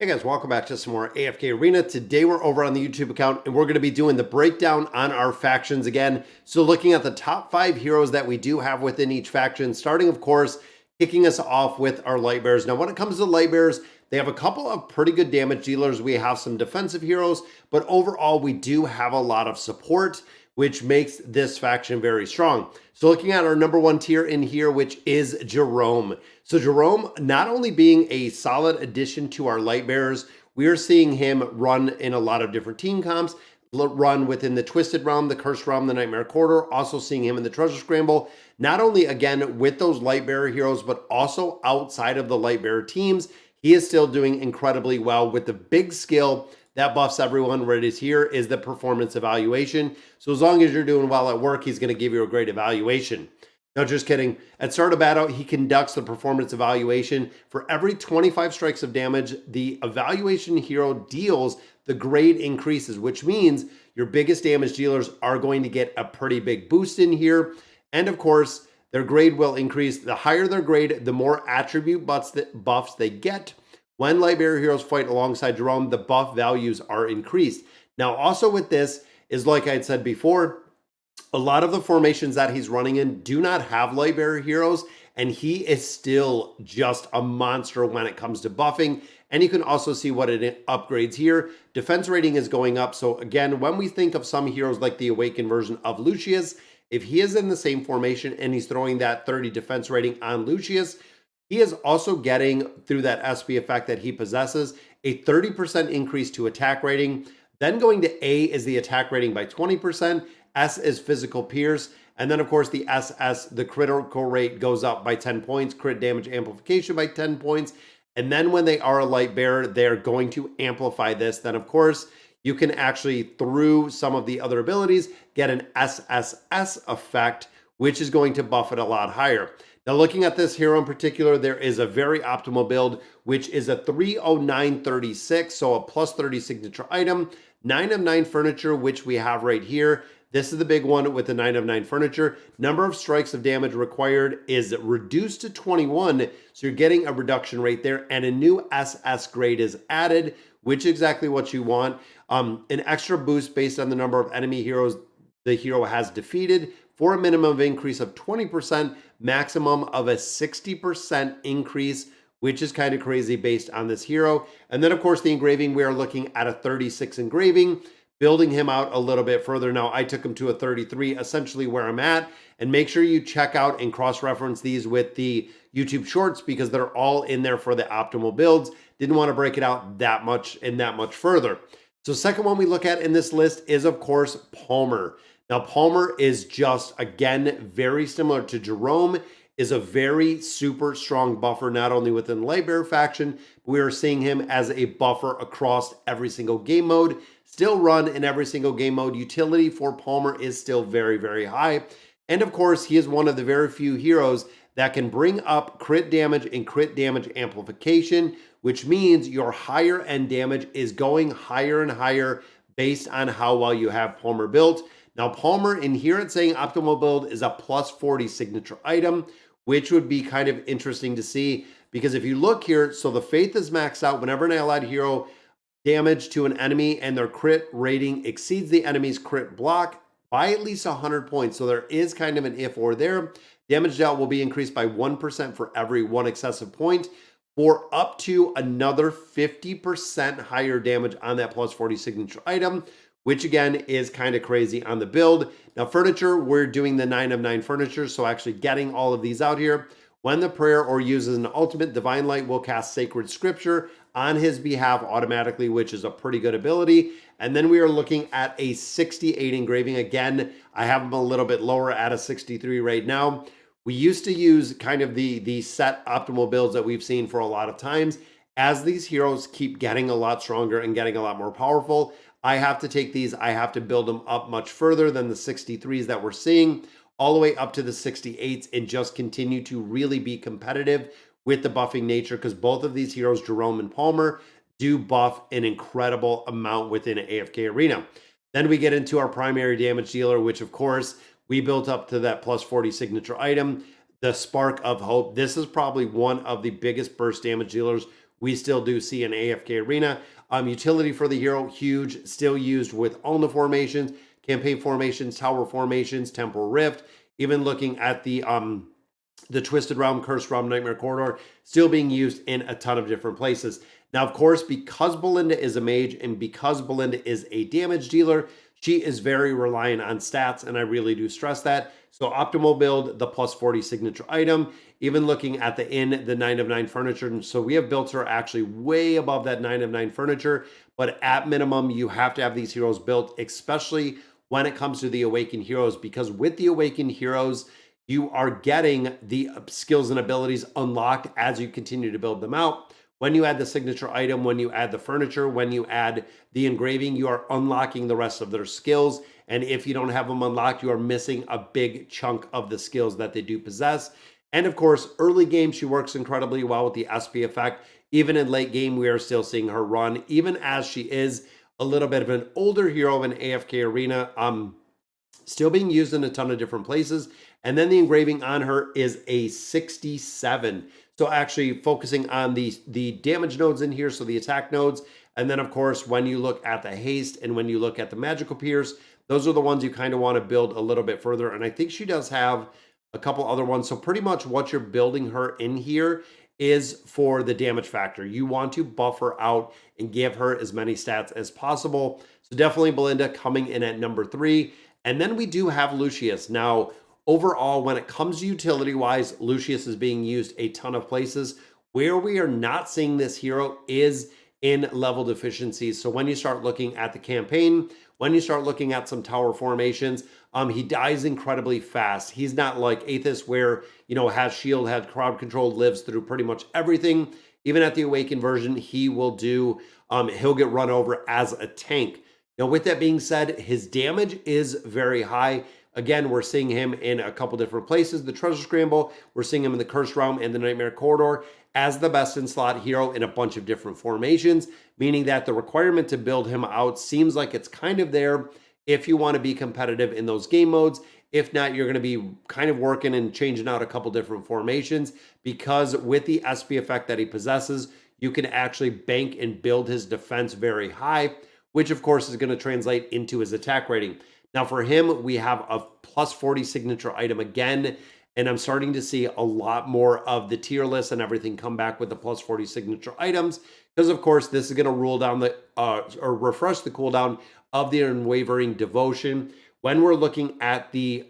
Hey guys, welcome back to some more AFK Arena. Today we're over on the YouTube account and we're going to be doing the breakdown on our factions again. So looking at the top 5 heroes that we do have within each faction, starting of course, kicking us off with our Lightbearers. Now when it comes to Lightbearers, they have a couple of pretty good damage dealers. We have some defensive heroes, but overall we do have a lot of support, which makes this faction very strong. So looking at our number 1 tier in here, which is Jerome. So Jerome, not only being a solid addition to our Lightbearers, we are seeing him run in a lot of different team comps, run within the Twisted Realm, the Cursed Realm, the Nightmare Corridor, also seeing him in the Treasure Scramble, not only again with those Lightbearer heroes, but also outside of the Lightbearer teams. He is still doing incredibly well with the big skill that buffs everyone. Where it is here is the performance evaluation. So as long as you're doing well at work, he's going to give you a great evaluation. No, just kidding. At start of battle, he conducts the performance evaluation. For every 25 strikes of damage, the evaluation hero deals, the grade increases, which means your biggest damage dealers are going to get a pretty big boost in here. And of course, their grade will increase. The higher their grade, the more attribute buffs they get. When Lightbearer heroes fight alongside Jerome, the buff values are increased. Now, also with this is, like I had said before, a lot of the formations that he's running in do not have Lightbearer heroes, and he is still just a monster when it comes to buffing. And you can also see what it upgrades here. Defense rating is going up. So again, when we think of some heroes like the Awakened version of Lucius, if he is in the same formation and he's throwing that 30 defense rating on Lucius, he is also getting, through that SP effect that he possesses, a 30% increase to attack rating. Then going to A is the attack rating by 20%. S is physical pierce. And then, of course, the SS, the critical rate goes up by 10 points, crit damage amplification by 10 points. And then when they are a Lightbearer, they're going to amplify this. Then, of course, you can actually, through some of the other abilities, get an SSS effect, which is going to buff it a lot higher. Now, looking at this hero in particular, there is a very optimal build, which is a 30936, so a plus 30 signature item, 9 of 9 furniture, which we have right here. This is the big one with the 9 of 9 furniture. Number of strikes of damage required is reduced to 21, so you're getting a reduction rate there, and a new SS grade is added, which is exactly what you want. An extra boost based on the number of enemy heroes the hero has defeated, for a minimum of increase of 20%, maximum of a 60% increase, which is kind of crazy based on this hero. And then, of course, the engraving, we are looking at a 36 engraving, building him out a little bit further. Now, I took him to a 33, essentially where I'm at. And make sure you check out and cross-reference these with the YouTube shorts because they're all in there for the optimal builds. Didn't want to break it out that much and that much further. So second one we look at in this list is, of course, Palmer. Now, Palmer is just, again, very similar to Jerome, is a very super strong buffer, not only within the Lightbearer faction, but we are seeing him as a buffer across every single game mode. Still run in every single game mode. Utility for Palmer is still very, very high. And of course, he is one of the very few heroes that can bring up crit damage and crit damage amplification, which means your higher end damage is going higher and higher based on how well you have Palmer built. Now, Palmer in here, it's saying optimal build is a plus 40 signature item, which would be kind of interesting to see because if you look here, so the Faith is maxed out whenever an allied hero damage to an enemy and their crit rating exceeds the enemy's crit block by at least 100 points. So there is kind of an if or there. Damage dealt will be increased by 1% for every 1 excessive point, for up to another 50% higher damage on that plus 40 signature item, which again is kind of crazy on the build. Now, furniture, we're doing the 9 of 9 furniture, so actually getting all of these out here. When the prayer or uses an ultimate, Divine Light will cast Sacred Scripture on his behalf automatically, which is a pretty good ability. And then we are looking at a 68 engraving. Again, I have them a little bit lower at a 63 right now. We used to use kind of the set optimal builds that we've seen for a lot of times. As these heroes keep getting a lot stronger and getting a lot more powerful, I have to take these, I have to build them up much further than the 63s that we're seeing, all the way up to the 68s, and just continue to really be competitive with the buffing nature, because both of these heroes, Jerome and Palmer, do buff an incredible amount within an AFK arena. Then we get into our primary damage dealer, which of course we built up to that plus 40 signature item, the Spark of Hope. This is probably one of the biggest burst damage dealers we still do see in AFK Arena. Utility for the hero, huge, still used with all the formations, campaign formations, tower formations, temporal rift, even looking at the Twisted Realm, Cursed Realm, Nightmare Corridor, still being used in a ton of different places. Now, of course, because Belinda is a mage and because Belinda is a damage dealer, she is very reliant on stats, and I really do stress that. So optimal build, the plus 40 signature item, even looking at the 9 of 9 furniture. And so we have built her actually way above that 9 of 9 furniture, but at minimum, you have to have these heroes built, especially when it comes to the Awakened Heroes, because with the Awakened Heroes, you are getting the skills and abilities unlocked as you continue to build them out. When you add the signature item, when you add the furniture, when you add the engraving, you are unlocking the rest of their skills. And if you don't have them unlocked, you are missing a big chunk of the skills that they do possess. And of course, early game, she works incredibly well with the SP effect. Even in late game, we are still seeing her run, even as she is a little bit of an older hero in AFK Arena, still being used in a ton of different places. And then the engraving on her is a 67. So actually focusing on the damage nodes in here, so the attack nodes. And then, of course, when you look at the haste and when you look at the magical pierce, those are the ones you kind of want to build a little bit further. And I think she does have a couple other ones. So pretty much what you're building her in here is for the damage factor. You want to buff her out and give her as many stats as possible. So definitely Belinda coming in at number 3. And then we do have Lucius. Now, overall, when it comes to utility-wise, Lucius is being used a ton of places. Where we are not seeing this hero is in level deficiencies. So when you start looking at the campaign, when you start looking at some tower formations, he dies incredibly fast. He's not like Aethys where, has shield, has crowd control, lives through pretty much everything. Even at the Awakened version, he will do, he'll get run over as a tank. Now, with that being said, his damage is very high. Again, we're seeing him in a couple different places. The Treasure Scramble, we're seeing him in the Cursed Realm and the Nightmare Corridor as the best in slot hero in a bunch of different formations, meaning that the requirement to build him out seems like it's kind of there if you want to be competitive in those game modes. If not, you're going to be kind of working and changing out a couple different formations, because with the SP effect that he possesses, you can actually bank and build his defense very high, which of course is going to translate into his attack rating. Now for him, we have a plus 40 signature item again, and I'm starting to see a lot more of the tier list and everything come back with the plus 40 signature items, because of course this is going to rule down the, or refresh the cooldown of the Unwavering Devotion. When we're looking at the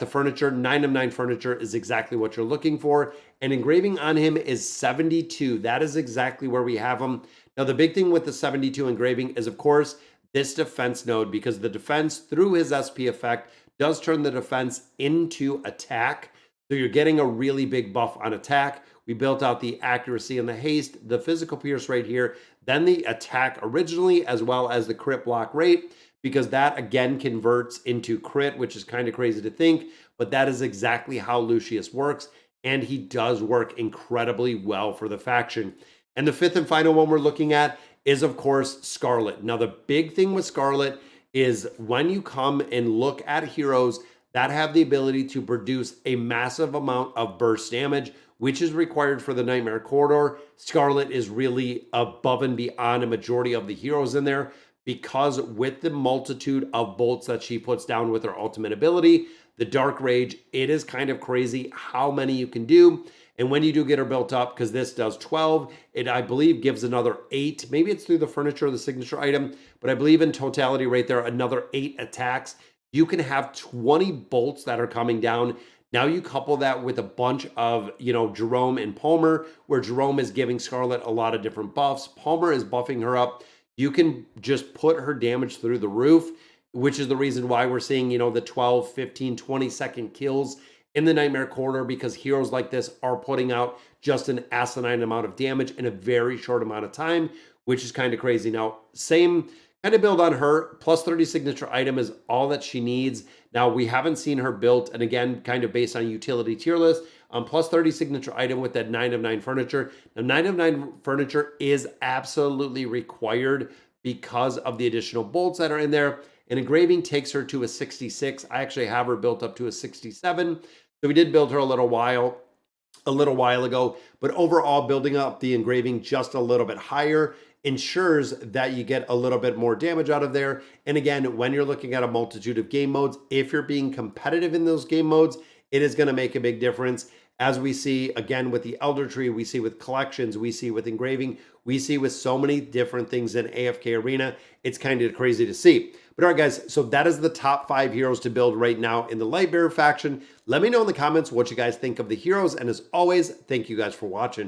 furniture, 9 of 9 furniture is exactly what you're looking for, and engraving on him is 72. That is exactly where we have him. Now the big thing with the 72 engraving is of course this defense node, because the defense through his SP effect does turn the defense into attack. So you're getting a really big buff on attack. We built out the accuracy and the haste, the physical pierce right here, then the attack originally, as well as the crit block rate, because that again converts into crit, which is kind of crazy to think, but that is exactly how Lucius works. And he does work incredibly well for the faction. And the fifth and final one we're looking at is, of course, Scarlet. Now, the big thing with Scarlet is when you come and look at heroes that have the ability to produce a massive amount of burst damage, which is required for the Nightmare Corridor, Scarlet is really above and beyond a majority of the heroes in there, because with the multitude of bolts that she puts down with her ultimate ability, the Dark Rage, it is kind of crazy how many you can do. And when you do get her built up, because this does 12, it, I believe, gives another 8. Maybe it's through the furniture or the signature item, but I believe in totality right there, another 8 attacks. You can have 20 bolts that are coming down. Now you couple that with a bunch of, Jerome and Palmer, where Jerome is giving Scarlet a lot of different buffs. Palmer is buffing her up. You can just put her damage through the roof, which is the reason why we're seeing, the 12, 15, 20-second kills in the Nightmare Corridor, because heroes like this are putting out just an asinine amount of damage in a very short amount of time, which is kind of crazy. Now, same kind of build on her. Plus 30 signature item is all that she needs. Now, we haven't seen her built, and again, kind of based on utility tier list, plus 30 signature item with that 9 of 9 furniture. Now, 9 of 9 furniture is absolutely required because of the additional bolts that are in there. And engraving takes her to a 66. I actually have her built up to a 67. So we did build her a little while a little while ago, but overall building up the engraving just a little bit higher ensures that you get a little bit more damage out of there. And again, when you're looking at a multitude of game modes, if you're being competitive in those game modes, it is going to make a big difference. As we see again with the Elder Tree, we see with collections, we see with engraving, we see with so many different things in AFK Arena. It's kind of crazy to see. But all right, guys, so that is the top 5 heroes to build right now in the Lightbearer faction. Let me know in the comments what you guys think of the heroes. And as always, thank you guys for watching.